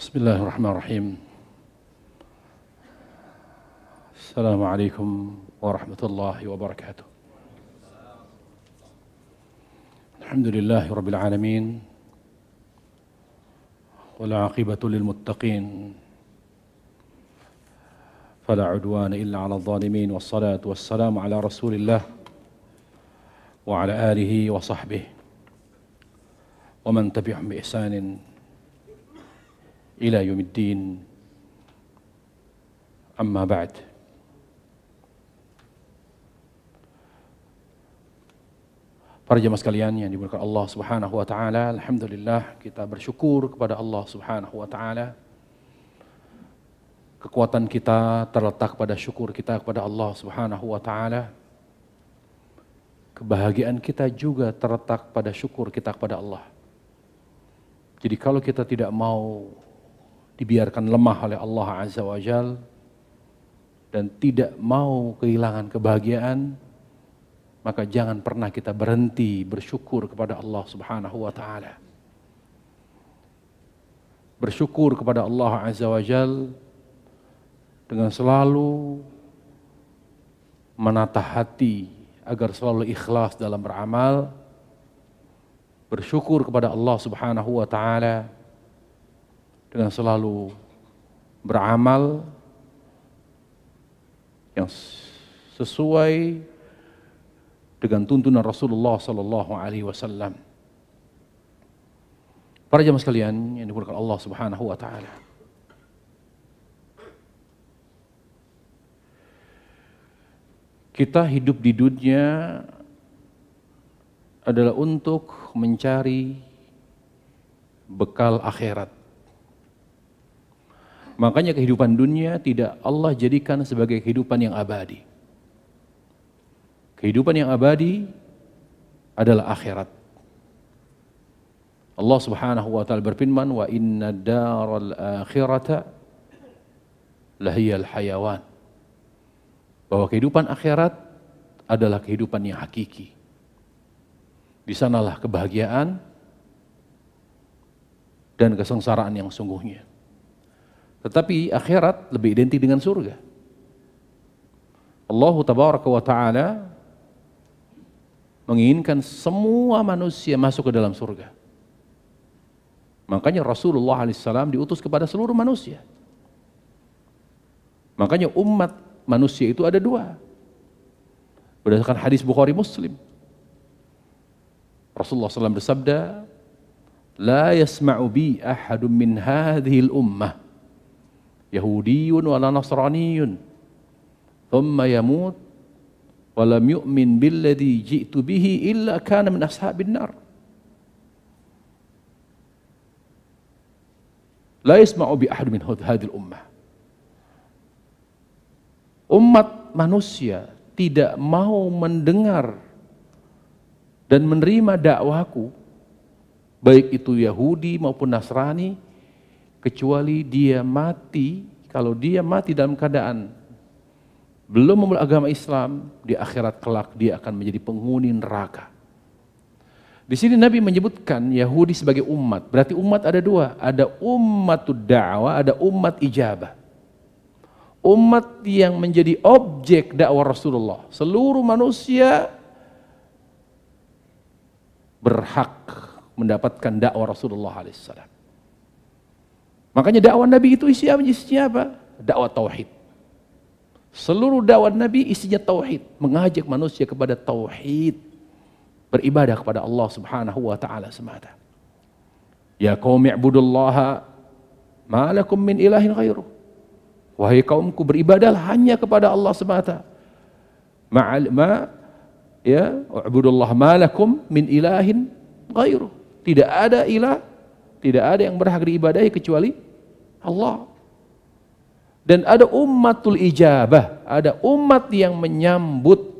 Bismillahirrahmanirrahim. Assalamualaikum warahmatullahi wabarakatuh. Alhamdulillahi rabbil alamin. Wal 'aqibatu lil muttaqin. Fala 'udwana illa 'alal zalimin. Wassalatu wassalamu ala Rasulillah wa ala alihi wa sahbihi wa man tabi'ahum bi ihsanin ila yaumiddin. Amma ba'd. Para jemaah sekalian yang dimuliakan Allah Subhanahu wa taala, alhamdulillah kita bersyukur kepada Allah Subhanahu wa taala. Kekuatan kita terletak pada syukur kita kepada Allah Subhanahu wa taala. Kebahagiaan kita juga terletak pada syukur kita kepada Allah. Jadi kalau kita tidak mau dibiarkan lemah oleh Allah Azza wa Jal dan tidak mau kehilangan kebahagiaan, maka jangan pernah kita berhenti bersyukur kepada Allah Subhanahu wa taala. Bersyukur kepada Allah Azza wa Jal dengan selalu menata hati agar selalu ikhlas dalam beramal. Bersyukur kepada Allah Subhanahu wa taala dengan selalu beramal yang sesuai dengan tuntunan Rasulullah sallallahu alaihi wasallam. Para jemaah sekalian yang dimuliakan Allah Subhanahu wa taala. Kita hidup di dunia adalah untuk mencari bekal akhirat. Makanya kehidupan dunia tidak Allah jadikan sebagai kehidupan yang abadi. Kehidupan yang abadi adalah akhirat. Allah Subhanahu wa taala berfirman, "Wa inna daral akhirata lahiyal hayawan." Bahwa kehidupan akhirat adalah kehidupan yang hakiki. Di sanalah kebahagiaan dan kesengsaraan yang sungguhnya. Tetapi akhirat lebih identik dengan surga. Allah Tabaraka wa Ta'ala menginginkan semua manusia masuk ke dalam surga. Makanya Rasulullah SAW diutus kepada seluruh manusia. Makanya umat manusia itu ada dua. Berdasarkan hadis Bukhari Muslim. Rasulullah SAW bersabda, "La yasma'u bi ahadun min hadhil ummah, Yahudiyun wala Nasraniyun, thumma yamut, wa lam yu'min billadhi ji'tu bihi illa kana min ashabin nar." La yasma'u bi ahadun min hadhil ummah. Umat manusia tidak mau mendengar dan menerima dakwaku, baik itu Yahudi maupun Nasrani, kecuali dia mati. Kalau dia mati dalam keadaan belum memeluk agama Islam, di akhirat kelak dia akan menjadi penghuni neraka. Di sini Nabi menyebutkan Yahudi sebagai umat. Berarti umat ada dua, ada ummatud da'wah, ada umat ijabah. Umat yang menjadi objek dakwah Rasulullah. Seluruh manusia berhak mendapatkan dakwah Rasulullah SAW. Makanya dakwah Nabi itu isinya apa? Dakwah tauhid. Seluruh dakwah Nabi isinya tauhid, mengajak manusia kepada tauhid, beribadah kepada Allah Subhanahu wa taala semata. Ya qaumi ibudullaha ma lakum min ilahin ghairuh. Wahai kaumku, beribadahlah hanya kepada Allah semata. Ya, ubudullah malakum min ilahin ghairuh. Tidak ada ilah, tidak ada yang berhak diibadahi kecuali Allah. Dan ada ummatul ijabah, ada umat yang menyambut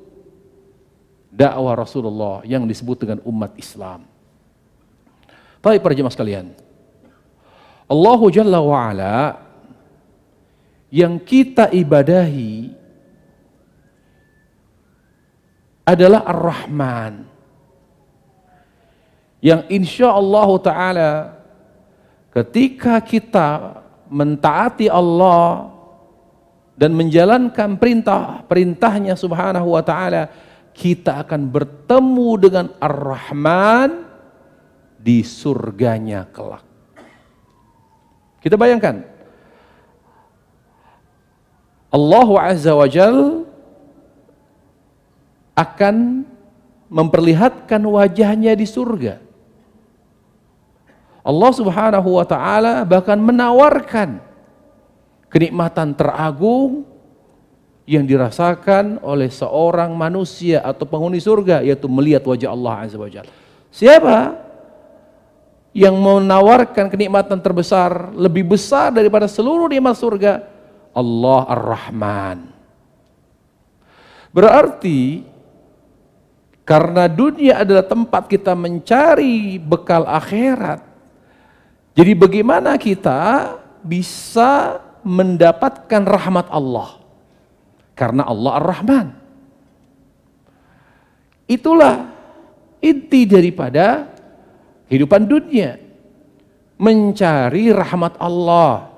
dakwah Rasulullah yang disebut dengan umat Islam. Baik para jemaah sekalian, Allah Jalla wa Ala yang kita ibadahi adalah Ar-Rahman, yang insya Allah Ta'ala ketika kita mentaati Allah dan menjalankan perintahnya subhanahu wa ta'ala, kita akan bertemu dengan Ar-Rahman di surganya kelak. Kita bayangkan, Allah Azza wa Jal akan memperlihatkan wajahnya di surga. Allah Subhanahu wa ta'ala bahkan menawarkan kenikmatan teragung yang dirasakan oleh seorang manusia atau penghuni surga, yaitu melihat wajah Allah Azza wa Jalla. Siapa yang menawarkan kenikmatan terbesar, lebih besar daripada seluruh nikmat surga? Allah Ar-Rahman. Berarti karena dunia adalah tempat kita mencari bekal akhirat, jadi bagaimana kita bisa mendapatkan rahmat Allah? Karena Allah Ar-Rahman. Itulah inti daripada kehidupan dunia, mencari rahmat Allah.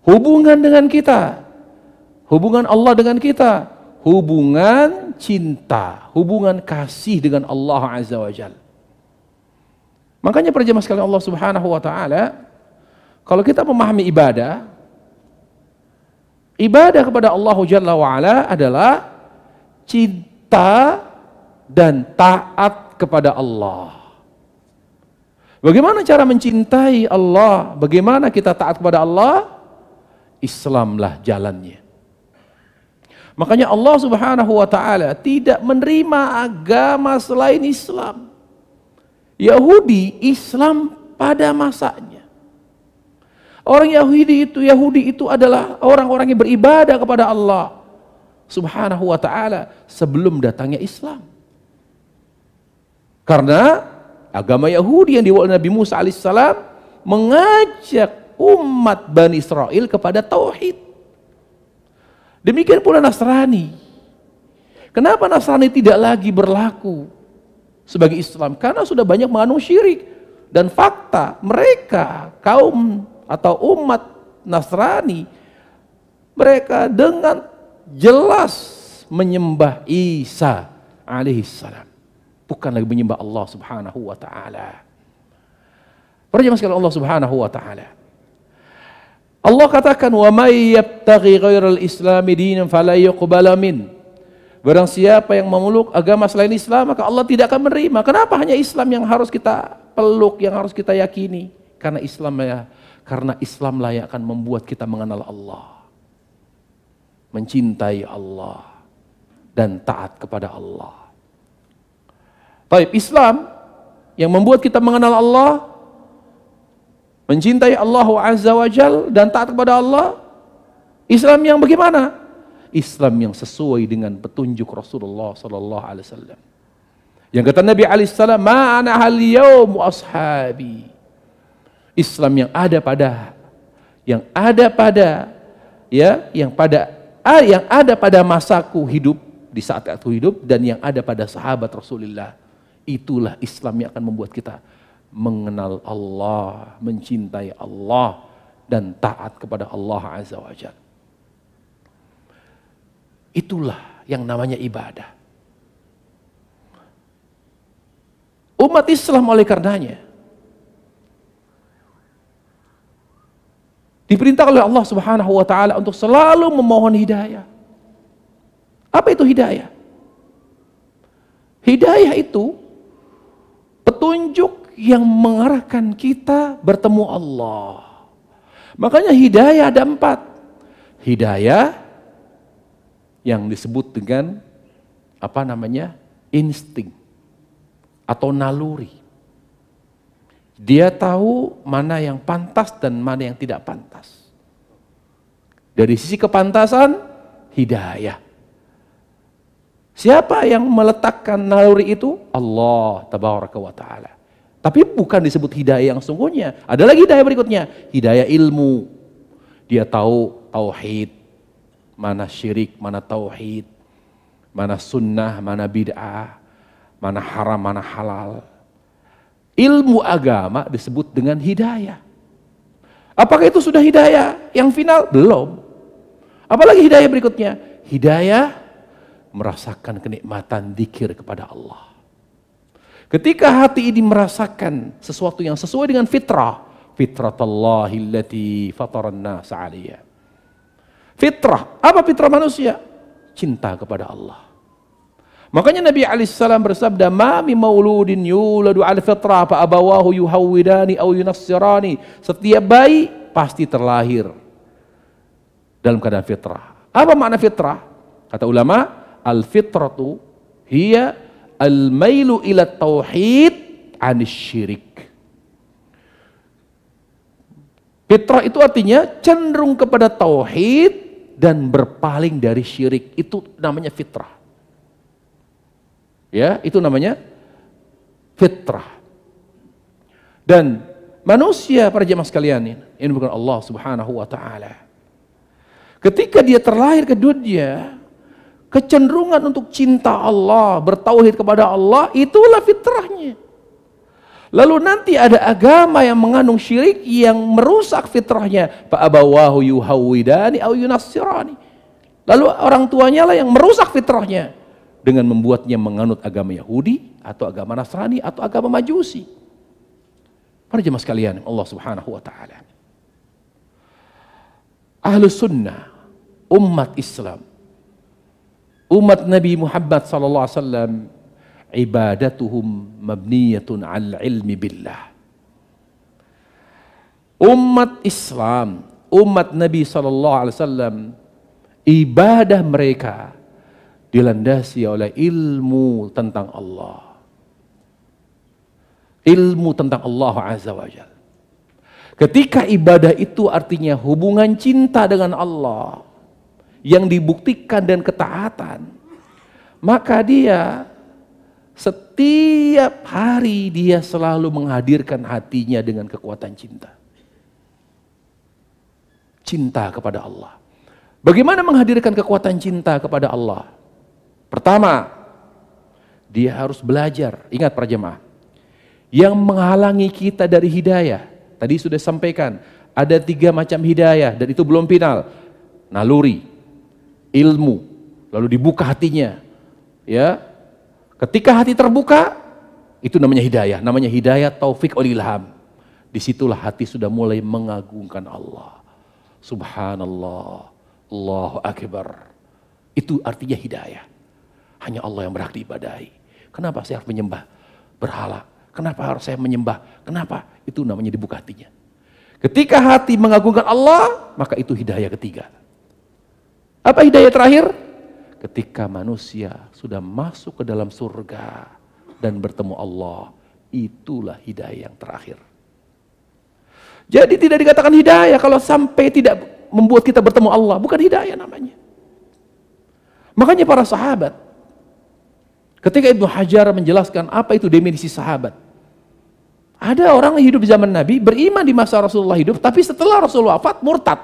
Hubungan dengan kita, hubungan Allah dengan kita, hubungan cinta, hubungan kasih dengan Allah Azza wa Jalla. Makanya para jemaah sekalian Allah Subhanahu wa ta'ala, kalau kita memahami ibadah kepada Allah Jalla wa Ala adalah cinta dan taat kepada Allah. Bagaimana cara mencintai Allah? Bagaimana kita taat kepada Allah? Islamlah jalannya. Makanya Allah Subhanahu wa ta'ala tidak menerima agama selain Islam. Yahudi Islam pada masanya. Orang Yahudi itu adalah orang-orang yang beribadah kepada Allah Subhanahu wa ta'ala sebelum datangnya Islam. Karena agama Yahudi yang dibawa Nabi Musa alaihissalam mengajak umat Bani Israel kepada tauhid. Demikian pula Nasrani. Kenapa Nasrani tidak lagi berlaku sebagai Islam? Karena sudah banyak mengandung syirik. Dan fakta mereka, kaum atau umat Nasrani, mereka dengan jelas menyembah Isa alaihissalam, bukan lagi menyembah Allah Subhanahu wa ta'ala. Para jemaah sekalian Allah Subhanahu wa ta'ala, Allah katakan, wa may yabtaghi ghairal islami dinan fala yuqbala min. Barang siapa yang memeluk agama selain Islam, maka Allah tidak akan menerima. Kenapa hanya Islam yang harus kita peluk, yang harus kita yakini? Karena Islamlah yang akan membuat kita mengenal Allah, mencintai Allah, dan taat kepada Allah. Baik, Islam yang membuat kita mengenal Allah, mencintai Allah Azza wa Jal, dan taat kepada Allah. Islam yang bagaimana? Islam yang sesuai dengan petunjuk Rasulullah sallallahu alaihi wasallam. Yang kata Nabi alaihi salam, "Ma ana hal yaum ashabi." Islam yang ada pada masaku hidup, di saat aku hidup, dan yang ada pada sahabat Rasulullah. Itulah Islam yang akan membuat kita mengenal Allah, mencintai Allah, dan taat kepada Allah Azza wa Jalla. Itulah yang namanya ibadah. Umat Islam oleh karenanya diperintah oleh Allah Subhanahu wa ta'ala untuk selalu memohon hidayah. Apa itu hidayah? Hidayah itu petunjuk yang mengarahkan kita bertemu Allah. Makanya hidayah ada 4. Hidayah yang disebut dengan insting atau naluri. Dia tahu mana yang pantas dan mana yang tidak pantas. Dari sisi kepantasan, hidayah. Siapa yang meletakkan naluri itu? Allah tabaraka wa ta'ala. Tapi bukan disebut hidayah yang sungguhnya. Ada lagi hidayah berikutnya, hidayah ilmu. Dia tahu tauhid, mana syirik, mana tauhid, mana sunnah, mana bid'ah, mana haram, mana halal. Ilmu agama disebut dengan hidayah. Apakah itu sudah hidayah yang final? Belum. Apalagi hidayah berikutnya? Hidayah merasakan kenikmatan dzikir kepada Allah. Ketika hati ini merasakan sesuatu yang sesuai dengan fitrah, fitratallahi allati fataran nas 'alaiha. Fitrah, apa fitrah manusia? Cinta kepada Allah. Makanya Nabi alaihissalam bersabda, "Ma min mauludin yuladu 'ala fitrah fa abawahu yuhawwidani aw yunassirani." Setiap bayi pasti terlahir dalam keadaan fitrah. Apa makna fitrah? Kata ulama, al-fitratu hiya al-mailu ila tauhid 'anis syirik. Fitrah itu artinya cenderung kepada tauhid dan berpaling dari syirik. Itu namanya fitrah. Ya, itu namanya fitrah. Dan manusia, para jemaah sekalian, ini bukan Allah Subhanahu wa taala. Ketika dia terlahir ke dunia, kecenderungan untuk cinta Allah, bertauhid kepada Allah, itulah fitrahnya. Lalu nanti ada agama yang mengandung syirik yang merusak fitrahnya. Fa abawahu yuhawwidani aw yunassirani. Lalu orang tuanya lah yang merusak fitrahnya dengan membuatnya menganut agama Yahudi atau agama Nasrani atau agama Majusi. Para jemaah sekalian, Allah Subhanahu wa taala. Ahlus sunnah, umat Islam, umat Nabi Muhammad sallallahu alaihi wasallam, ibadatuhum mabniyatun 'al ilmi billah. Umat Islam, umat Nabi sallallahu alaihi wasallam, ibadah mereka dilandasi oleh ilmu tentang Allah. Ilmu tentang Allah Azza wa Jalla. Ketika ibadah itu artinya hubungan cinta dengan Allah yang dibuktikan dan ketaatan, maka dia setiap hari dia selalu menghadirkan hatinya dengan kekuatan cinta. Cinta kepada Allah. Bagaimana menghadirkan kekuatan cinta kepada Allah? Pertama, dia harus belajar. Ingat para jemaah, yang menghalangi kita dari hidayah, tadi sudah sampaikan, ada 3 macam hidayah dan itu belum final. Naluri, ilmu, lalu dibuka hatinya. Ya, ketika hati terbuka, itu namanya hidayah. Namanya hidayah taufik wal ilham. Disitulah hati sudah mulai mengagungkan Allah. Subhanallah, Allahu Akbar. Itu artinya hidayah. Hanya Allah yang berhak diibadahi. Kenapa saya harus menyembah berhala? Kenapa harus saya menyembah? Kenapa? Itu namanya dibuka hatinya. Ketika hati mengagungkan Allah, maka itu hidayah ketiga. Apa hidayah terakhir? Ketika manusia sudah masuk ke dalam surga dan bertemu Allah, itulah hidayah yang terakhir. Jadi tidak dikatakan hidayah kalau sampai tidak membuat kita bertemu Allah, bukan hidayah namanya. Makanya para sahabat, ketika Ibnu Hajar menjelaskan apa itu definisi sahabat, ada orang yang hidup di zaman Nabi, beriman di masa Rasulullah hidup, tapi setelah Rasulullah wafat murtad.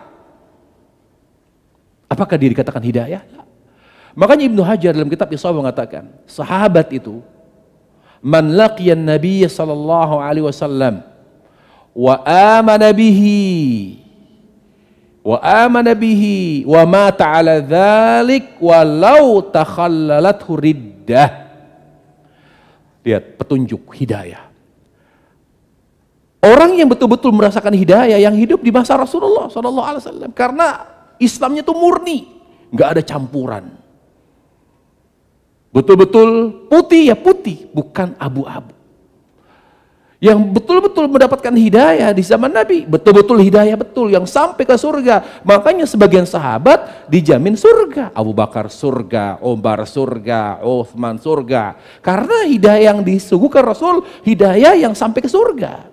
Apakah dia dikatakan hidayah? Makanya Ibnu Hajar dalam kitab Isabah mengatakan, sahabat itu man laqiyan Nabiy sallallahu alaihi wasallam wa amana bihi wa mata ala dzalik walau takhallalathu riddah. Lihat petunjuk hidayah. Orang yang betul-betul merasakan hidayah yang hidup di masa Rasulullah sallallahu alaihi wasallam, karena Islamnya itu murni, nggak ada campuran. Betul-betul putih ya putih, bukan abu-abu. Yang betul-betul mendapatkan hidayah di zaman Nabi, betul-betul hidayah betul yang sampai ke surga. Makanya sebagian sahabat dijamin surga. Abu Bakar surga, Umar surga, Utsman surga. Karena hidayah yang disuguhkan Rasul, hidayah yang sampai ke surga.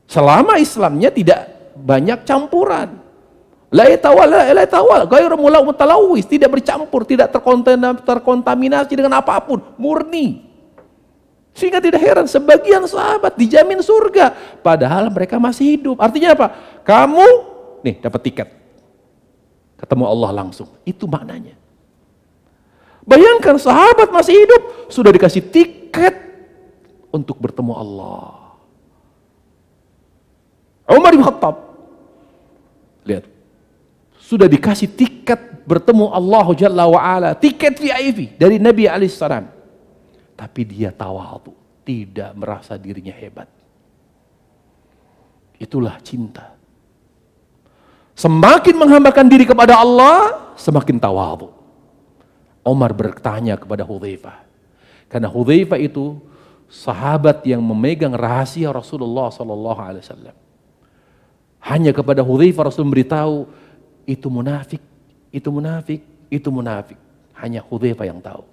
Selama Islamnya tidak banyak campuran. La yatawal, ghairu mutalawwis, tidak bercampur, tidak terkontaminasi dengan apapun, murni. Sehingga tidak heran sebagian sahabat dijamin surga padahal mereka masih hidup. Artinya apa? Kamu nih dapat tiket ketemu Allah langsung. Itu maknanya. Bayangkan sahabat masih hidup sudah dikasih tiket untuk bertemu Allah. Umar bin Khattab, lihat, sudah dikasih tiket bertemu Allah Jalla wa'ala, tiket VIP dari Nabi alaihissalam. Tapi dia tawadhu, tidak merasa dirinya hebat. Itulah cinta. Semakin menghambakan diri kepada Allah, semakin tawadhu. Umar bertanya kepada Hudzaifah, karena Hudzaifah itu sahabat yang memegang rahasia Rasulullah SAW. Hanya kepada Hudzaifah Rasul memberitahu, itu munafik, itu munafik, itu munafik. Hanya Hudzaifah yang tahu.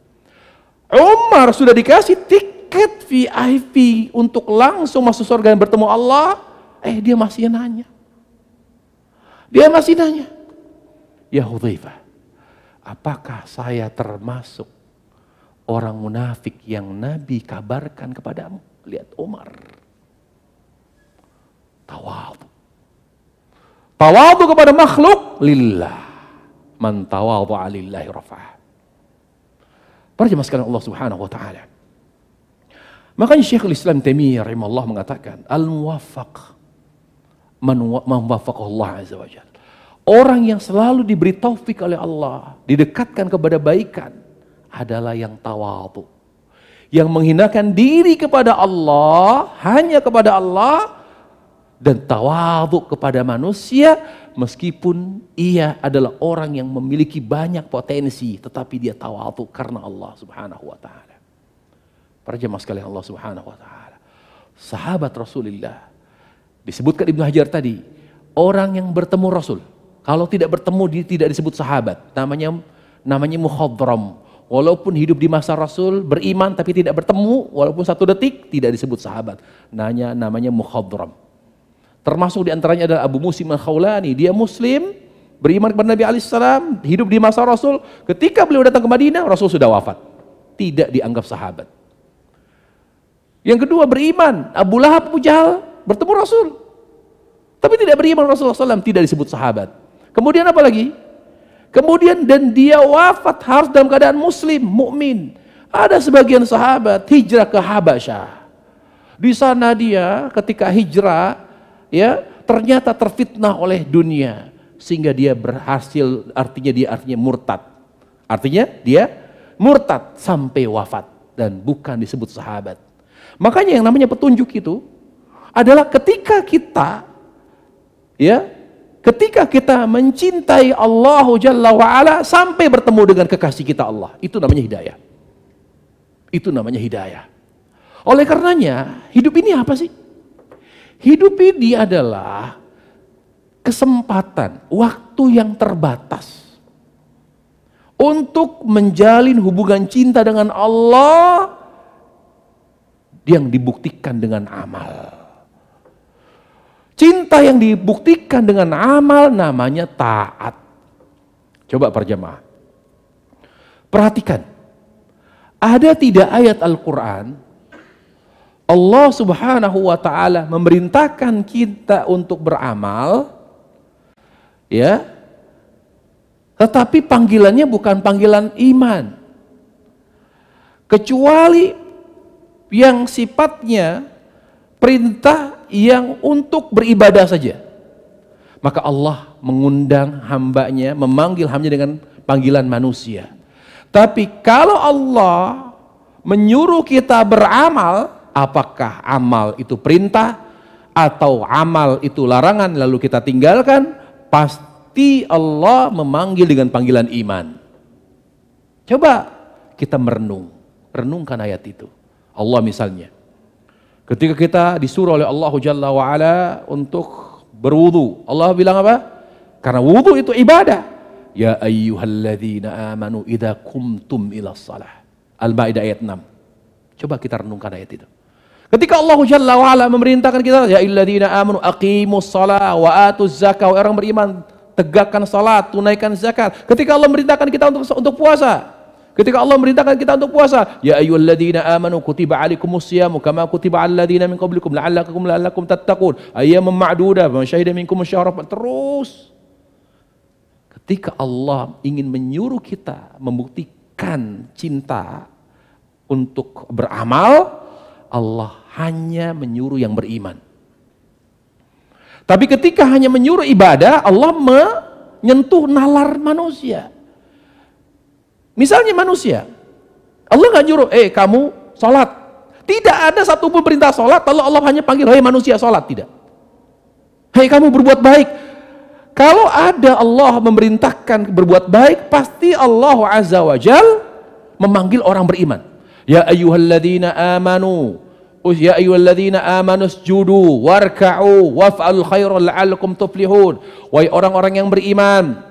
Umar sudah dikasih tiket VIP untuk langsung masuk surga dan bertemu Allah, dia masih nanya. Dia masih nanya, ya Hudzaifah, apakah saya termasuk orang munafik yang Nabi kabarkan kepadamu? Lihat Umar. Tawadhu. Tawadhu kepada makhluk lillah. Man tawadhu'a lillahi rafa'ah. Para jemaah sekalian Allah Subhanahu wa taala. Makanya Syekhul Islam Taimiyah rahimahullah mengatakan, al-muwaffaq man waffaqahu Allah azza wajalla. Orang yang selalu diberi taufik oleh Allah, didekatkan kepada baikan, adalah yang tawadhu. Yang menghinakan diri kepada Allah, hanya kepada Allah, dan tawadhu kepada manusia, meskipun ia adalah orang yang memiliki banyak potensi, tetapi dia tawadhu karena Allah Subhanahu wa taala. Para jemaah sekalian Allah Subhanahu wa taala. Sahabat Rasulullah disebutkan Ibnu Hajar tadi, orang yang bertemu Rasul. Kalau tidak bertemu dia tidak disebut sahabat, namanya mukhadram. Walaupun hidup di masa Rasul, beriman tapi tidak bertemu, walaupun 1 detik, tidak disebut sahabat. Namanya mukhadram. Termasuk diantaranya adalah Abu Musim al-Khawlani. Dia Muslim, beriman kepada Nabi alaihissalam, hidup di masa Rasul. Ketika beliau datang ke Madinah, Rasul sudah wafat. Tidak dianggap sahabat. Yang kedua beriman, Abu Lahab, Abu Jahal bertemu Rasul, tapi tidak beriman Rasulullah SAW, tidak disebut sahabat. Kemudian apa lagi? Kemudian dan dia wafat harus dalam keadaan Muslim, mukmin. Ada sebagian sahabat hijrah ke Habasyah. Di sana dia ketika hijrah, ya ternyata terfitnah oleh dunia sehingga dia berhasil, artinya murtad. Artinya dia murtad sampai wafat dan bukan disebut sahabat. Makanya yang namanya petunjuk itu adalah ketika kita mencintai Allah Jalla wa'ala sampai bertemu dengan kekasih kita Allah, itu namanya hidayah. Itu namanya hidayah. Oleh karenanya, hidup ini apa sih? Hidup ini adalah kesempatan, waktu yang terbatas untuk menjalin hubungan cinta dengan Allah yang dibuktikan dengan amal. Cinta yang dibuktikan dengan amal namanya taat. Coba para jemaah, perhatikan, ada tidak ayat Al-Quran Allah Subhanahu wa taala memerintahkan kita untuk beramal, ya, tetapi panggilannya bukan panggilan iman, kecuali yang sifatnya perintah yang untuk beribadah saja. Maka Allah mengundang hambanya, memanggil hambanya dengan panggilan manusia. Tapi kalau Allah menyuruh kita beramal, apakah amal itu perintah atau amal itu larangan lalu kita tinggalkan, pasti Allah memanggil dengan panggilan iman. Coba kita renungkan ayat itu. Allah misalnya, ketika kita disuruh oleh Allah Jalla wa'ala untuk berwudu, Allah bilang apa? Karena wudu itu ibadah. Ya ayyuhalladzina amanu idza qumtum ila shalah. Al-Maidah ayat 6. Coba kita renungkan ayat itu. Ketika Allah Jalla wa'ala memerintahkan kita, ya ayyuhalladzina amanu aqimus shalah wa atuz zakah, orang beriman tegakkan salat, tunaikan zakat. Ketika Allah memerintahkan kita untuk puasa, ketika Allah memerintahkan kita untuk puasa, ya ayyuhalladzina amanu kutiba alaikumus syiyamu kama kutiba alal ladzina min qablikum la'allakum tattaqun ayyaman ma'dudah faman syahida minkum asyhara. Terus ketika Allah ingin menyuruh kita membuktikan cinta untuk beramal, Allah hanya menyuruh yang beriman. Tapi ketika hanya menyuruh ibadah, Allah menyentuh nalar manusia. Misalnya manusia, Allah nggak nyuruh, kamu sholat. Tidak ada satupun perintah sholat, lalu Allah hanya panggil, hei manusia sholat. Tidak. Hei kamu berbuat baik. Kalau ada Allah memerintahkan berbuat baik, pasti Allah Azza wa Jal memanggil orang beriman. Ya ayyuhalladzina amanu, ya ayyuhalladzina amanu isjudu warka'u waf'alul khaira la'allakum tuflihun. Wahai orang-orang yang beriman,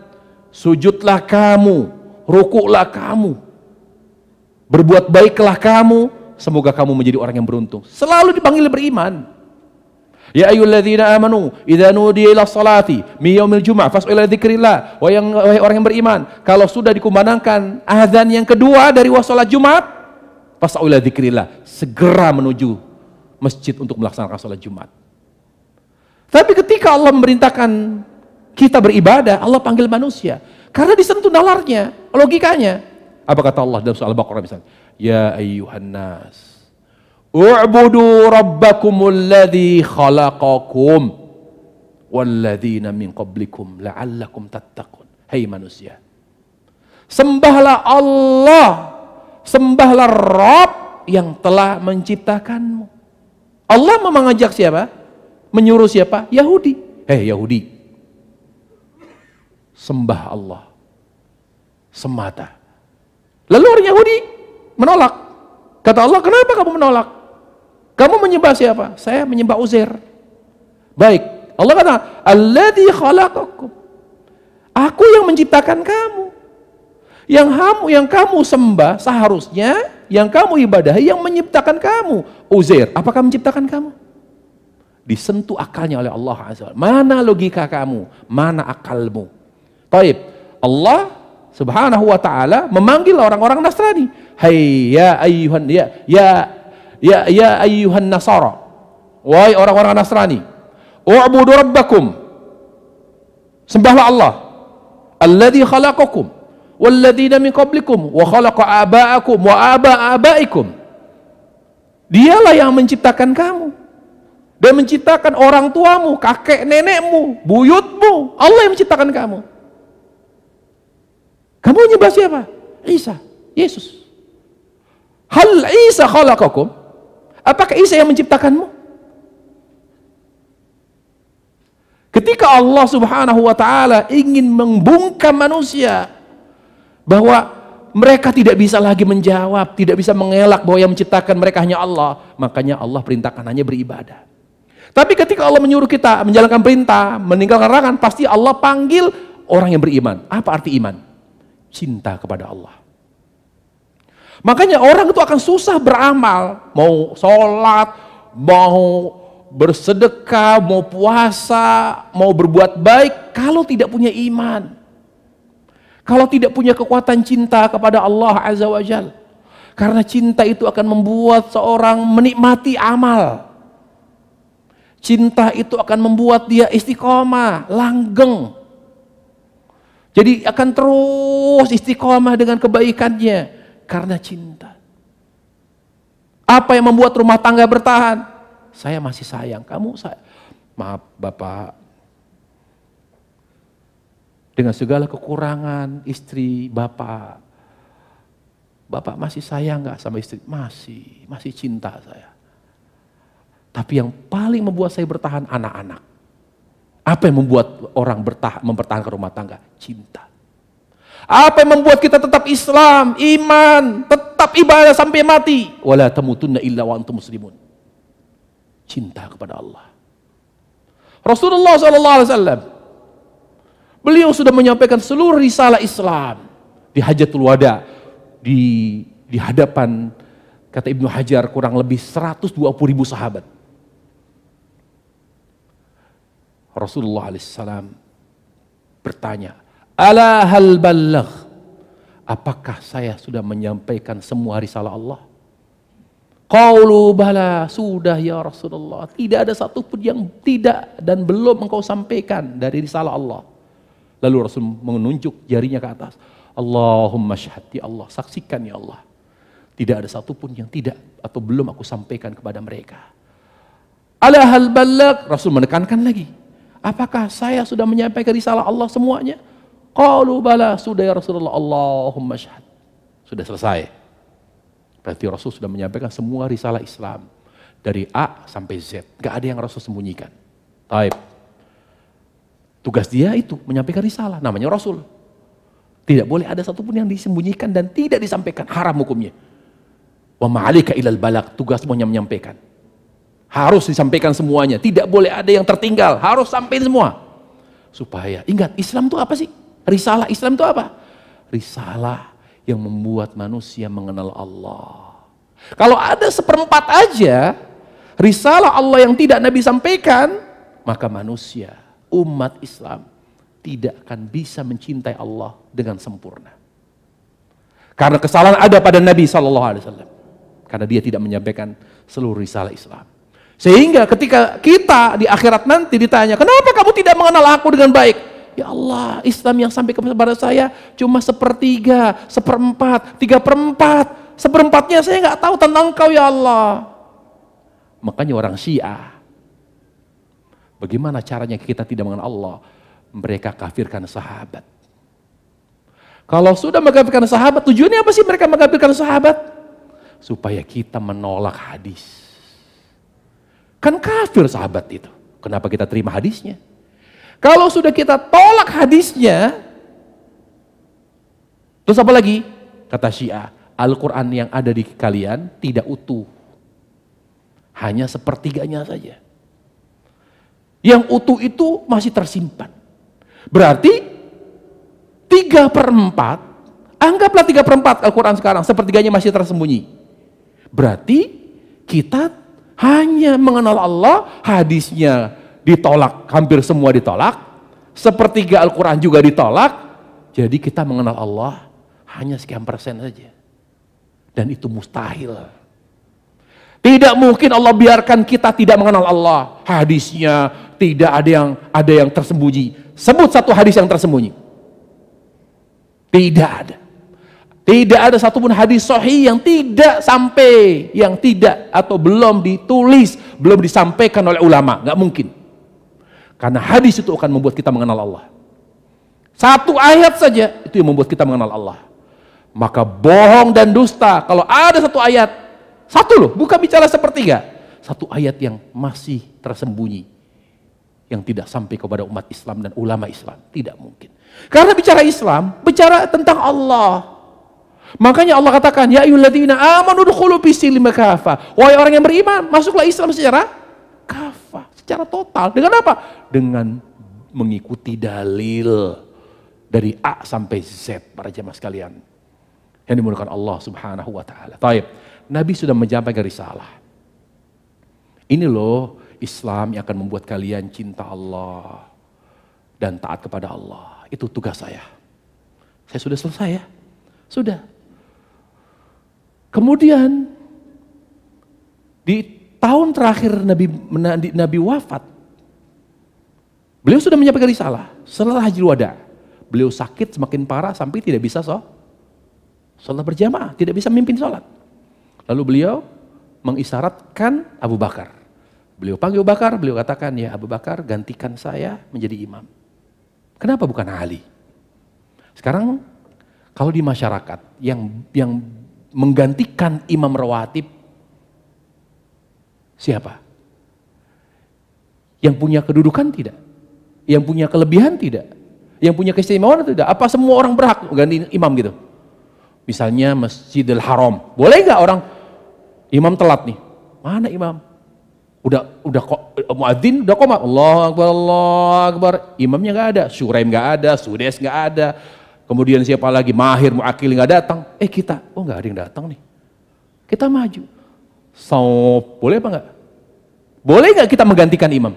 sujudlah kamu, rukuklah kamu, berbuat baiklah kamu, semoga kamu menjadi orang yang beruntung. Selalu dipanggil beriman. Ya ayyuhalladzina amanu idza nudiya ila sholati min yaumil jumu'ah fas'au ila dzikrillah. Wahai orang yang beriman, kalau sudah dikumandangkan azan yang kedua dari salat Jumat, fas'au ila dzikrillah, segera menuju masjid untuk melaksanakan salat Jumat. Tapi ketika Allah memerintahkan kita beribadah, Allah panggil manusia karena disentuh nalarnya, logikanya. Apa kata Allah dalam surah Al-Baqarah misalnya? Ya ayyuhan nas u'budu rabbakumul ladzi khalaqakum walladzina min qablikum la'allakum tattaqun. Hai manusia, sembahlah Allah, sembahlah Rabb yang telah menciptakanmu. Allah mau mengajak siapa? Menyuruh siapa? Yahudi. Hei Yahudi, sembah Allah semata. Lalu orang Yahudi menolak. Kata Allah, kenapa kamu menolak? Kamu menyembah siapa? Saya menyembah Uzair. Baik, Allah kata, alladzi khalaqakum. Aku yang menciptakan kamu. Yang kamu sembah seharusnya yang kamu ibadahi yang menciptakan kamu. Uzair, apakah menciptakan kamu? Disentuh akalnya oleh Allah Azza wa Jalla. Mana logika kamu? Mana akalmu? Taib, Allah Subhanahu wa ta'ala memanggil orang-orang Nasrani. Hai ya ayyuhan ya ayyuhan Nasara. Wahai orang-orang Nasrani, u'budu rabbakum. Sembahlah Allah. Alladzi khalaqakum walladzina min qablikum wa khalaqa aba'akum wa aba'abaikum. Dialah yang menciptakan kamu dan menciptakan orang tuamu, kakek nenekmu, buyutmu. Allah yang menciptakan kamu. Kamu menyembah siapa? Isa, Yesus. Hal Isa khalaqakum? Apakah Isa yang menciptakanmu? Ketika Allah Subhanahu wa ta'ala ingin membungkam manusia bahwa mereka tidak bisa lagi menjawab, tidak bisa mengelak bahwa yang menciptakan mereka hanya Allah, makanya Allah perintahkan hanya beribadah. Tapi ketika Allah menyuruh kita menjalankan perintah, meninggalkan larangan, pasti Allah panggil orang yang beriman. Apa arti iman? Cinta kepada Allah. Makanya orang itu akan susah beramal, mau sholat, mau bersedekah, mau puasa, mau berbuat baik, kalau tidak punya iman, kalau tidak punya kekuatan cinta kepada Allah Azza wa Jalla. Karena cinta itu akan membuat seorang menikmati amal. Cinta itu akan membuat dia istiqomah, langgeng. Jadi akan terus istiqomah dengan kebaikannya karena cinta. Apa yang membuat rumah tangga bertahan? Saya masih sayang kamu. Maaf Bapak, dengan segala kekurangan istri Bapak masih sayang nggak sama istri? Masih cinta saya. Tapi yang paling membuat saya bertahan anak-anak. Apa yang membuat orang mempertahankan rumah tangga? Cinta. Apa yang membuat kita tetap Islam, iman, tetap ibadah sampai mati? Wala tamutunna illa wa antum muslimun. Cinta kepada Allah. Rasulullah SAW, beliau sudah menyampaikan seluruh risalah Islam di Hajatul Wada, di hadapan, kata Ibnu Hajar, kurang lebih 120.000 sahabat. Rasulullah SAW bertanya, ala hal balagh, apakah saya sudah menyampaikan semua risalah Allah? Qaulu bala, sudah ya Rasulullah. Tidak ada satupun yang tidak dan belum engkau sampaikan dari risalah Allah. Lalu Rasul menunjuk jarinya ke atas. Allahumma syahad, ya Allah, saksikan ya Allah. Tidak ada satupun yang tidak atau belum aku sampaikan kepada mereka. Ala hal balagh, Rasul menekankan lagi. apakah saya sudah menyampaikan risalah Allah semuanya? Qalu bala, sudah ya Rasulullah, Allahumma syahad. Sudah selesai. Berarti Rasul sudah menyampaikan semua risalah Islam. Dari A sampai Z. Gak ada yang Rasul sembunyikan. Taib. Tugas dia itu menyampaikan risalah. Namanya Rasul. Tidak boleh ada satupun yang disembunyikan dan tidak disampaikan. Haram hukumnya. Wa ma'alika ilal balak. Tugas semuanya menyampaikan. Harus disampaikan semuanya. Tidak boleh ada yang tertinggal. Harus sampai semua. Supaya, ingat, Islam itu apa sih? Risalah Islam itu apa? Risalah yang membuat manusia mengenal Allah. Kalau ada 1/4 aja risalah Allah yang tidak Nabi sampaikan, maka manusia, umat Islam tidak akan bisa mencintai Allah dengan sempurna. Karena kesalahan ada pada Nabi SAW. Karena dia tidak menyampaikan seluruh risalah Islam. Sehingga ketika kita di akhirat nanti ditanya, kenapa kamu tidak mengenal aku dengan baik? Ya Allah, Islam yang sampai kepada saya cuma 1/3, 1/4, 3/4. 1/4-nya saya nggak tahu tentang Engkau ya Allah. Makanya orang Syiah, bagaimana caranya kita tidak mengenal Allah? Mereka kafirkan sahabat. Kalau sudah mengkafirkan sahabat, tujuannya apa sih mereka mengkafirkan sahabat? Supaya kita menolak hadis. Kan kafir sahabat itu. Kenapa kita terima hadisnya? Kalau sudah kita tolak hadisnya, terus apa lagi? Kata Syiah, Al-Quran yang ada di kalian tidak utuh. Hanya 1/3-nya saja. Yang utuh itu masih tersimpan. Berarti 3/4, anggaplah 3/4 Al-Quran sekarang, 1/3-nya masih tersembunyi. Berarti kita hanya mengenal Allah, hadisnya ditolak, hampir semua ditolak, 1/3 Al-Quran juga ditolak, jadi kita mengenal Allah hanya sekian persen saja. Dan itu mustahil. Tidak mungkin Allah biarkan kita tidak mengenal Allah. Hadisnya tidak ada yang tersembunyi. Sebut satu hadis yang tersembunyi. Tidak ada. Tidak ada satupun hadis sahih yang tidak sampai, yang tidak atau belum ditulis, belum disampaikan oleh ulama. Nggak mungkin. Karena hadis itu akan membuat kita mengenal Allah. Satu ayat saja itu yang membuat kita mengenal Allah. Maka bohong dan dusta kalau ada satu ayat, satu loh, bukan bicara 1/3, satu ayat yang masih tersembunyi, yang tidak sampai kepada umat Islam dan ulama Islam, tidak mungkin. Karena bicara Islam, bicara tentang Allah. Makanya Allah katakan, ya ayyuhalladzina amanu udkhulu fi silmi kafah. Wahai orang yang beriman, masuklah Islam secara kafah, secara total. Dengan apa? Dengan mengikuti dalil dari A sampai Z, para jemaah sekalian yang dimuliakan Allah Subhanahu wa taala. Taib. Nabi sudah menyampaikan risalah. Ini loh Islam yang akan membuat kalian cinta Allah dan taat kepada Allah. Itu tugas saya. Saya sudah selesai ya. Sudah. Kemudian di tahun terakhir Nabi wafat, beliau sudah menyampaikan risalah. Setelah Hajjul Wada, beliau sakit semakin parah sampai tidak bisa sholat berjamaah, tidak bisa memimpin sholat. Lalu beliau mengisyaratkan Abu Bakar. Beliau panggil Abu Bakar, beliau katakan, ya Abu Bakar gantikan saya menjadi imam. Kenapa bukan Ali? Sekarang kalau di masyarakat yang menggantikan imam rawatib siapa? Yang punya kedudukan tidak? Yang punya kelebihan tidak? Yang punya keistimewaan tidak? Apa semua orang berhak ganti imam gitu? Misalnya Masjidil Haram, boleh nggak orang imam telat nih? Mana imam? Udah kok muadzin udah qomat, Allah Akbar, imamnya nggak ada, Syuraim nggak ada, Sudes nggak ada, kemudian siapa lagi, Mahir Muakil nggak datang, kita, nggak ada yang datang nih, kita maju, boleh apa nggak? Boleh nggak kita menggantikan imam?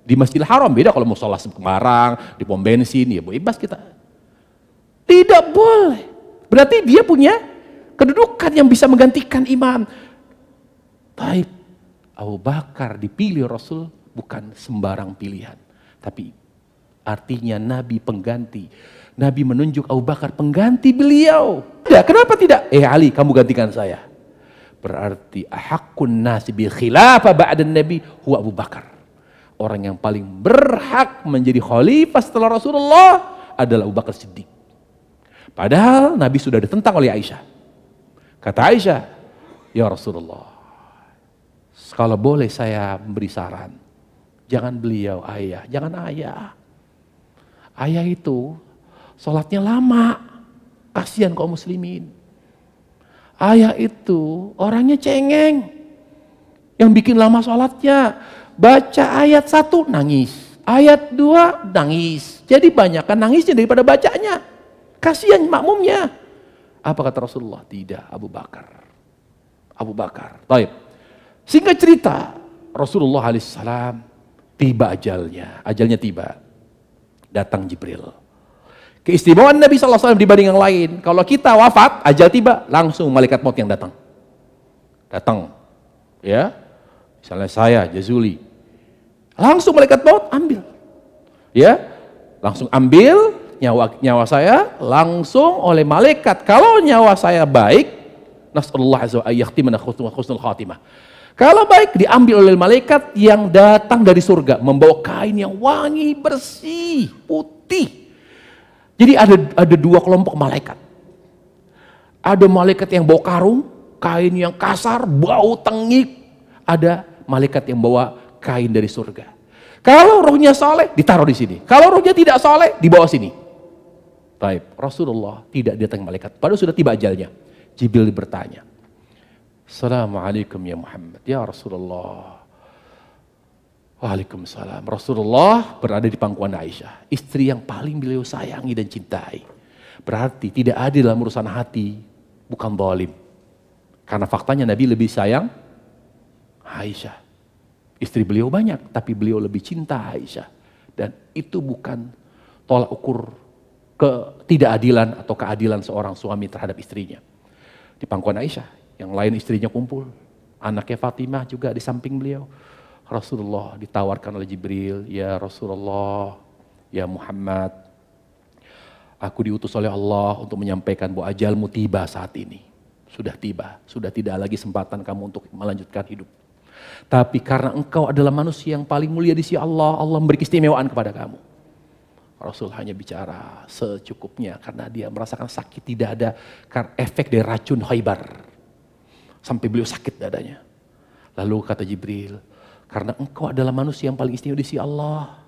Di Masjidil Haram beda kalau mau sholat Semarang, di pom bensin, ya bebas kita. Tidak boleh. Berarti dia punya kedudukan yang bisa menggantikan imam. Taib. Abu Bakar dipilih Rasul bukan sembarang pilihan. Tapi artinya Nabi pengganti. Nabi menunjuk Abu Bakar pengganti beliau. Ya, kenapa tidak? Ali, kamu gantikan saya. Berarti ahaqqun nasi bil khilafah ba'da Nabi huwa Abu Bakar. Orang yang paling berhak menjadi khalifah setelah Rasulullah adalah Abu Bakar Siddiq. Padahal Nabi sudah ditentang oleh Aisyah. Kata Aisyah, ya Rasulullah, kalau boleh saya memberi saran, jangan beliau ayah, jangan ayah. Ayah itu sholatnya lama, kasihan kaum muslimin. Ayah itu orangnya cengeng, yang bikin lama sholatnya. Baca ayat 1 nangis, ayat 2 nangis. Jadi banyakkan nangisnya daripada bacanya. Kasihan makmumnya. Apa kata Rasulullah? Tidak, Abu Bakar. Abu Bakar. Baik. Singkat cerita, Rasulullah alaihissalam tiba ajalnya. Ajalnya tiba. Datang Jibril. Keistimewaan Nabi SAW dibanding yang lain. Kalau kita wafat, ajal tiba, langsung malaikat maut yang datang. Datang. Ya. Misalnya saya, Jazuli. Langsung malaikat maut ambil. Ya. Langsung ambil nyawa saya langsung oleh malaikat. Kalau nyawa saya baik, nasallallahu azza wa jalla husnul khatimah. Kalau baik diambil oleh malaikat yang datang dari surga membawa kain yang wangi, bersih, putih. Jadi ada dua kelompok malaikat. Ada malaikat yang bawa karung, kain yang kasar, bau tengik. Ada malaikat yang bawa kain dari surga. Kalau rohnya soleh, ditaruh di sini. Kalau rohnya tidak soleh, dibawa sini. Baik, Rasulullah tidak datang malaikat. Padahal sudah tiba ajalnya. Jibril bertanya, Assalamualaikum ya Muhammad. Ya Rasulullah. Waalaikumsalam. Rasulullah berada di pangkuan Aisyah. Istri yang paling beliau sayangi dan cintai. Berarti tidak adil dalam urusan hati. Bukan zalim. Karena faktanya Nabi lebih sayang Aisyah. Istri beliau banyak, tapi beliau lebih cinta Aisyah. Dan itu bukan tolak ukur ketidakadilan atau keadilan seorang suami terhadap istrinya. Di pangkuan Aisyah, yang lain istrinya kumpul. Anaknya Fatimah juga di samping beliau. Rasulullah ditawarkan oleh Jibril, ya Rasulullah, ya Muhammad, aku diutus oleh Allah untuk menyampaikan bahwa ajalmu tiba saat ini. Sudah tiba, sudah tidak lagi kesempatan kamu untuk melanjutkan hidup. Tapi karena engkau adalah manusia yang paling mulia di sisi Allah, Allah memberi keistimewaan kepada kamu. Rasul hanya bicara secukupnya karena dia merasakan sakit, tidak ada efek dari racun Khaybar. Sampai beliau sakit dadanya. Lalu kata Jibril, karena engkau adalah manusia yang paling istimewa di sisi Allah.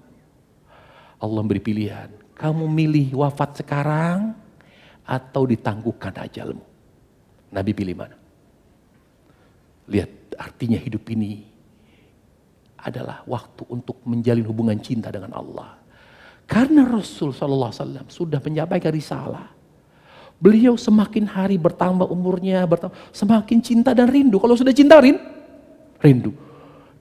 Allah memberi pilihan, kamu milih wafat sekarang atau ditangguhkan ajalmu. Nabi pilih mana? Lihat, artinya hidup ini adalah waktu untuk menjalin hubungan cinta dengan Allah. Karena Rasul SAW sudah menyampaikan risalah. Beliau semakin hari bertambah umurnya, semakin cinta dan rindu. Kalau sudah cinta, rindu.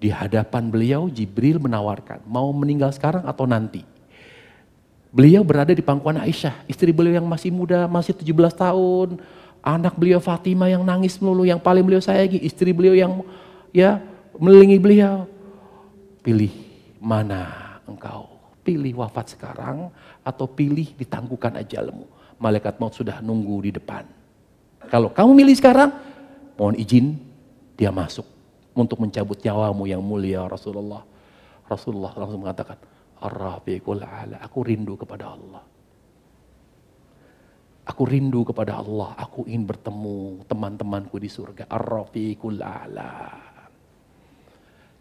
Di hadapan beliau Jibril menawarkan, mau meninggal sekarang atau nanti. Beliau berada di pangkuan Aisyah, istri beliau yang masih muda, masih 17 tahun. Anak beliau Fatimah yang nangis melulu, yang paling beliau sayangi, istri beliau yang ya melilingi beliau. Pilih mana engkau? Pilih wafat sekarang atau pilih ditangguhkan ajalmu? Malaikat maut sudah nunggu di depan. Kalau kamu milih sekarang, mohon izin dia masuk untuk mencabut nyawamu yang mulia Rasulullah. Rasulullah langsung mengatakan, Ar-Rafiqul A'la, aku rindu kepada Allah. Aku rindu kepada Allah, aku ingin bertemu teman-temanku di surga. Ar-Rafiqul A'la.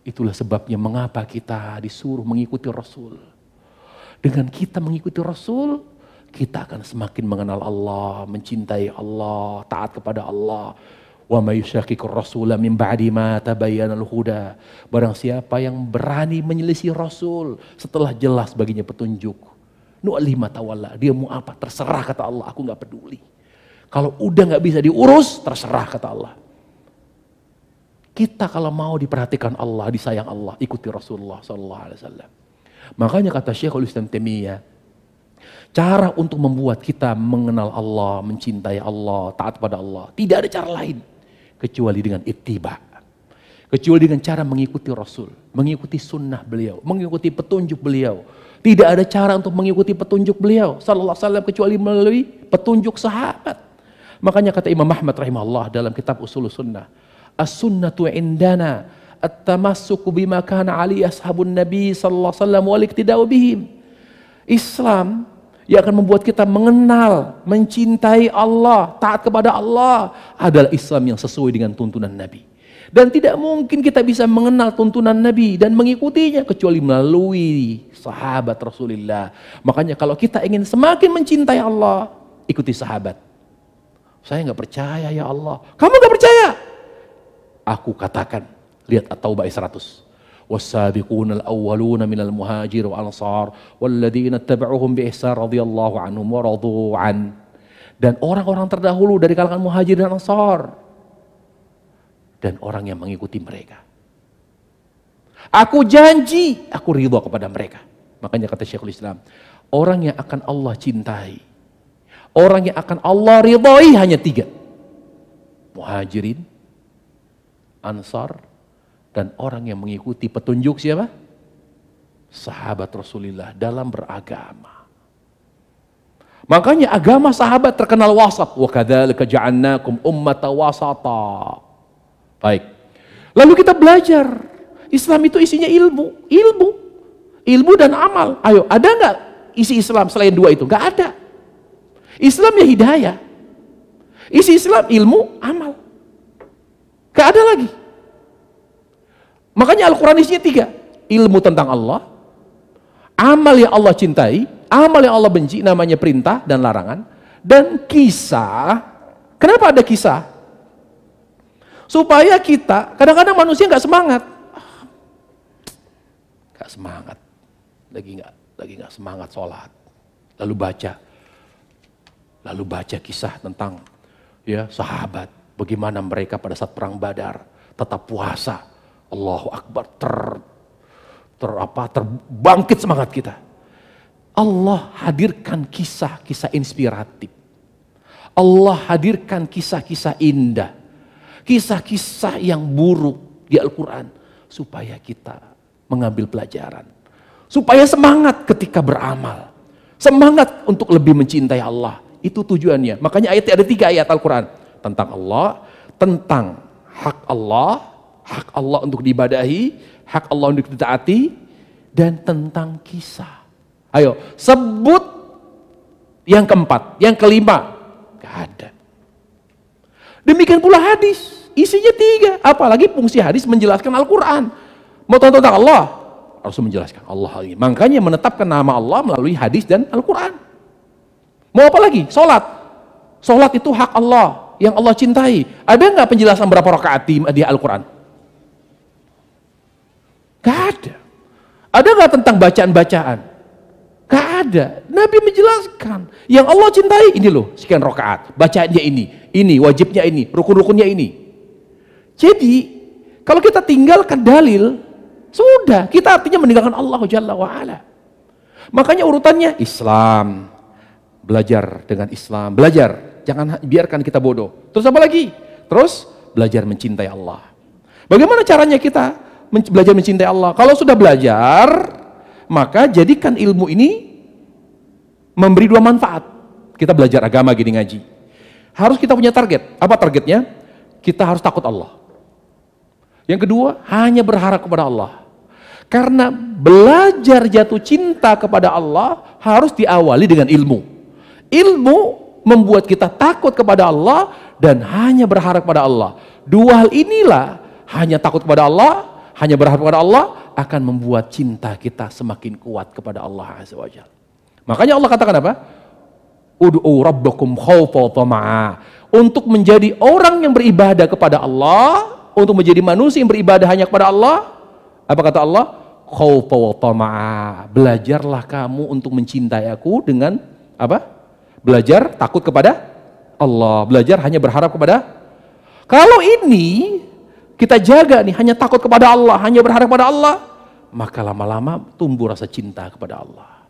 Itulah sebabnya mengapa kita disuruh mengikuti Rasul. Dengan kita mengikuti Rasul, kita akan semakin mengenal Allah, mencintai Allah, taat kepada Allah. Wa may yushaqiqir rasula min ba'di ma tabayyana al-huda. Barang siapa yang berani menyelisih Rasul setelah jelas baginya petunjuk. Nu'lima tawalla, dia mau apa? Terserah kata Allah, aku gak peduli. Kalau udah gak bisa diurus, terserah kata Allah. Kita kalau mau diperhatikan Allah, disayang Allah, ikuti Rasulullah SAW. Makanya kata Syekhul Islam Taimiyah, cara untuk membuat kita mengenal Allah, mencintai Allah, taat pada Allah, tidak ada cara lain kecuali dengan ittiba. Kecuali dengan cara mengikuti Rasul, mengikuti sunnah beliau, mengikuti petunjuk beliau. Tidak ada cara untuk mengikuti petunjuk beliau sallallahu alaihi wasallam kecuali melalui petunjuk sahabat. Makanya kata Imam Ahmad rahimahullah dalam kitab Ushulus Sunnah, as-sunnatu indana at-tamassuku bima kana ali ashabun nabi sallallahu alaihi wasallam wal iktida'u bihim. Islam yang akan membuat kita mengenal, mencintai Allah, taat kepada Allah adalah Islam yang sesuai dengan tuntunan Nabi. Dan tidak mungkin kita bisa mengenal tuntunan Nabi dan mengikutinya kecuali melalui sahabat Rasulullah. Makanya kalau kita ingin semakin mencintai Allah, ikuti sahabat. Saya nggak percaya ya Allah. Kamu nggak percaya? Aku katakan, lihat At-Taubah ayat 100. والسابقون الأولون من المهاجر والأنصار والذين اتبعوهم بإحسان رضي الله عنهم ورضوا عنه. Dan orang-orang terdahulu dari kalangan muhajir dan ansar dan orang yang mengikuti mereka. Aku janji, aku ridha kepada mereka. Makanya kata Syekhul Islam, orang yang akan Allah cintai, orang yang akan Allah ridhai hanya 3. Muhajirin, ansar, dan orang yang mengikuti petunjuk siapa? Sahabat Rasulullah dalam beragama. Makanya agama sahabat terkenal wasat. Wa kadzalika ja'alnakum ummatan wasata. Baik. Lalu kita belajar. Islam itu isinya ilmu. Ilmu dan amal. Ayo, ada nggak isi Islam selain 2 itu? Nggak ada. Islam ya hidayah. Isi Islam ilmu, amal. Nggak ada lagi. Makanya Al-Quran isinya 3. Ilmu tentang Allah, amal yang Allah cintai, amal yang Allah benci, namanya perintah dan larangan, dan kisah. Kenapa ada kisah? Supaya kita, kadang-kadang manusia nggak semangat. Nggak semangat. Lagi nggak semangat sholat. Lalu baca kisah tentang ya sahabat. Bagaimana mereka pada saat perang Badar tetap puasa. Allahu Akbar, terbangkit semangat kita. Allah hadirkan kisah-kisah inspiratif. Allah hadirkan kisah-kisah indah. Kisah-kisah yang buruk di Al-Quran. Supaya kita mengambil pelajaran. Supaya semangat ketika beramal. Semangat untuk lebih mencintai Allah. Itu tujuannya. Makanya ada 3 ayat Al-Quran. Tentang Allah, tentang hak Allah untuk diibadahi, hak Allah untuk ditaati, dan tentang kisah. Ayo, sebut yang keempat, yang kelima. Gak ada. Demikian pula hadis, isinya 3. Apalagi fungsi hadis menjelaskan Al-Quran. Mau tahu tentang Allah? Harus menjelaskan Allah ini. Makanya menetapkan nama Allah melalui hadis dan Al-Quran. Mau apa lagi? Sholat. Sholat itu hak Allah, yang Allah cintai. Ada nggak penjelasan berapa rakaat di Al-Quran? Gak ada. Ada gak tentang bacaan-bacaan? Gak ada. Nabi menjelaskan. Yang Allah cintai, ini loh, sekian rakaat. Bacaannya ini wajibnya ini, rukun-rukunnya ini. Jadi, kalau kita tinggalkan dalil, sudah, kita artinya meninggalkan Allah Jalla wa'ala. Makanya urutannya Islam. Belajar dengan Islam. Belajar. Jangan biarkan kita bodoh. Terus apa lagi? Terus belajar mencintai Allah. Bagaimana caranya kita belajar mencintai Allah? Kalau sudah belajar, maka jadikan ilmu ini memberi 2 manfaat. Kita belajar agama gini, ngaji. Harus kita punya target. Apa targetnya? Kita harus takut Allah. Yang kedua, hanya berharap kepada Allah. Karena belajar jatuh cinta kepada Allah harus diawali dengan ilmu. Ilmu membuat kita takut kepada Allah dan hanya berharap kepada Allah. 2 hal inilah, hanya takut kepada Allah, hanya berharap kepada Allah, akan membuat cinta kita semakin kuat kepada Allah Azza wa Jalla. Makanya Allah katakan apa? Ud'u rabbakum khawfa wa tama'a. Untuk menjadi orang yang beribadah kepada Allah, untuk menjadi manusia yang beribadah hanya kepada Allah, apa kata Allah? Khawfa wa tama'a. Belajarlah kamu untuk mencintai aku dengan apa? Belajar takut kepada Allah. Belajar hanya berharap kepada. Kalau ini kita jaga nih, hanya takut kepada Allah, hanya berharap kepada Allah, maka lama-lama tumbuh rasa cinta kepada Allah.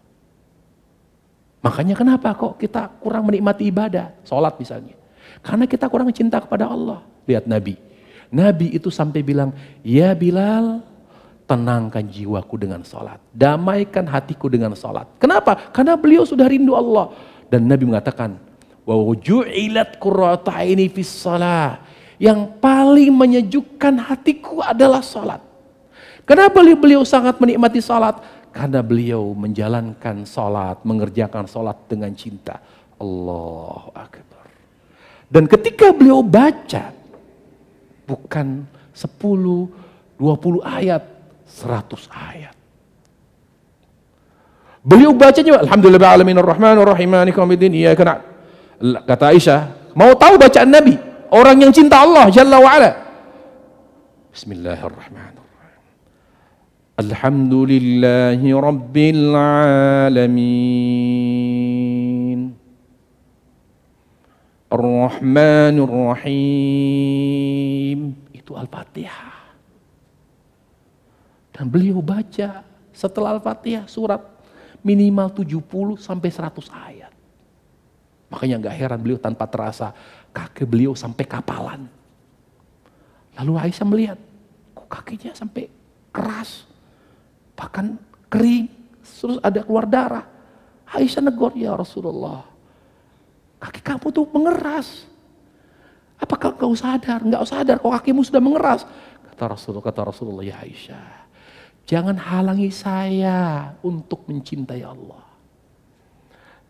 Makanya kenapa kok kita kurang menikmati ibadah, sholat misalnya? Karena kita kurang cinta kepada Allah. Lihat Nabi. Nabi itu sampai bilang, ya Bilal, tenangkan jiwaku dengan sholat. Damaikan hatiku dengan sholat. Kenapa? Karena beliau sudah rindu Allah. Dan Nabi mengatakan, wa ju'ilat qurratu aini fis shalah. yang paling menyejukkan hatiku adalah salat. Kenapa beliau sangat menikmati salat? Karena beliau menjalankan salat, mengerjakan salat dengan cinta. Allahu Akbar. Dan ketika beliau baca, bukan 10, 20 ayat, 100 ayat. Beliau bacanya, Alhamdulillah alamin arrahmanir rahim maliki yaumiddin iyyaka na'budu. Kata Aisyah, mau tahu bacaan Nabi? Orang yang cinta Allah Jalla wa'ala. Bismillahirrahmanirrahim. Alhamdulillahi Rabbil Alamin. Ar-Rahmanir Rahim. Itu Al-Fatihah. Dan beliau baca setelah Al-Fatihah surat minimal 70 sampai 100 ayat. Makanya gak heran beliau tanpa terasa kaki beliau sampai kapalan. Lalu Aisyah melihat, kok kakinya sampai keras, bahkan kering, terus ada keluar darah. Aisyah negor, ya Rasulullah, kaki kamu tuh mengeras. Apakah kau sadar? Enggak sadar kok kakimu sudah mengeras. Kata Rasulullah, ya Aisyah, jangan halangi saya untuk mencintai Allah.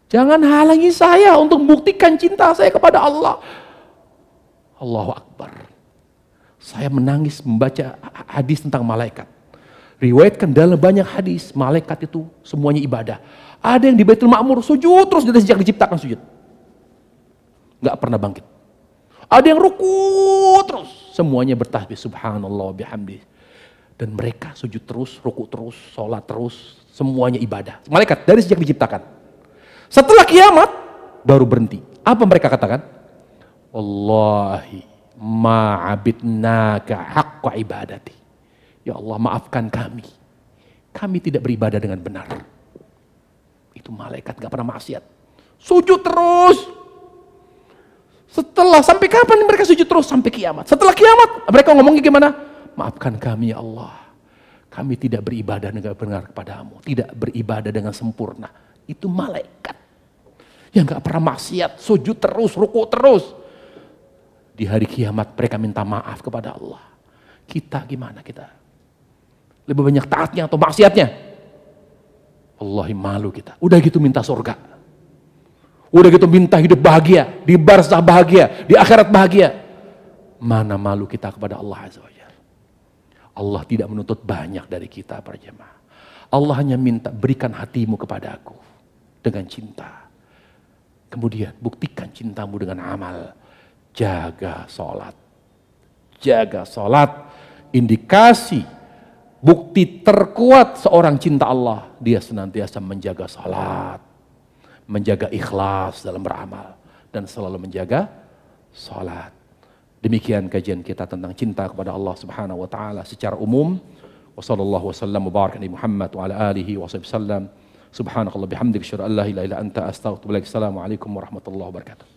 Jangan halangi saya untuk membuktikan cinta saya kepada Allah. Allahu Akbar. Saya menangis membaca hadis tentang malaikat. Riwayatkan dalam banyak hadis, malaikat itu semuanya ibadah. Ada yang di Baitul Ma'mur sujud terus dari sejak diciptakan sujud. Gak pernah bangkit. Ada yang ruku terus, semuanya bertasbih subhanallah bihamdi. Dan mereka sujud terus, ruku terus, sholat terus, semuanya ibadah. Malaikat dari sejak diciptakan. Setelah kiamat baru berhenti. Apa mereka katakan? Wallahi ma'abidnaka haqqa ibadati. Ya Allah, maafkan kami. Kami tidak beribadah dengan benar. Itu malaikat gak pernah maksiat. Sujud terus. Setelah, sampai kapan mereka sujud terus? Sampai kiamat. Setelah kiamat mereka ngomongnya gimana? Maafkan kami ya Allah. Kami tidak beribadah dengan benar kepadamu. Tidak beribadah dengan sempurna. Itu malaikat yang gak pernah maksiat, sujud terus, ruku terus. Di hari kiamat mereka minta maaf kepada Allah. Kita gimana kita? Lebih banyak taatnya atau maksiatnya? Wallahi malu kita. Udah gitu minta surga. Udah gitu minta hidup bahagia, di barzah bahagia, di akhirat bahagia. Mana malu kita kepada Allah Azza wa Jalla. Allah tidak menuntut banyak dari kita para jemaah. Allah hanya minta berikan hatimu kepada aku dengan cinta. Kemudian buktikan cintamu dengan amal. Jaga sholat. Jaga sholat. Indikasi, bukti terkuat seorang cinta Allah. Dia senantiasa menjaga sholat. Menjaga ikhlas dalam beramal. Dan selalu menjaga sholat. Demikian kajian kita tentang cinta kepada Allah Subhanahu wa Ta'ala secara umum. Wassallallahu wasallam mubarak nabi Muhammad wa ala alihi wa sallam. Subhanakallah bihamdik asyhadu an la ilaha illa anta astaghfiruka wa atubu ilaik. Assalamualaikum warahmatullahi wabarakatuh.